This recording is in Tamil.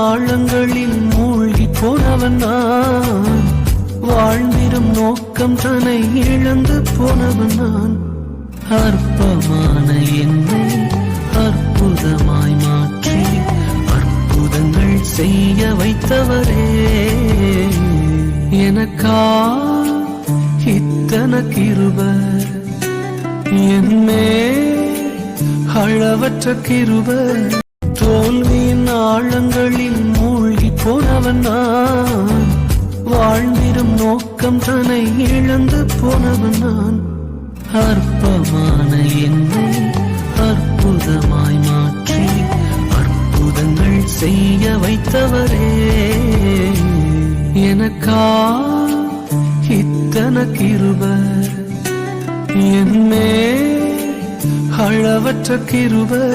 ஆழங்களில் மூழ்கி போனவன் நான், வாழ்ந்திடும் நோக்கம் தன்னை இழந்து போனவன் நான். அற்பமான என்னை அற்புதமாய் மாற்றி அற்புதங்கள் செய்ய வைத்தவரே, எனக்கா இத்தனை கிருபை, என்னே அளவற்ற கிருபை. தோல்வியின் ஆழங்களில் மூழ்கி போனவன் நான், வாழ்ந்திடும் நோக்கம் தன்னை இழந்து போனவன் நான். அற்பமான என்னை அற்புதமாய் மாற்றி அற்புதங்கள் செய்ய வைத்தவரே, எனக்கா இத்தனை கிருபை, என்னே அளவற்ற கிருபை.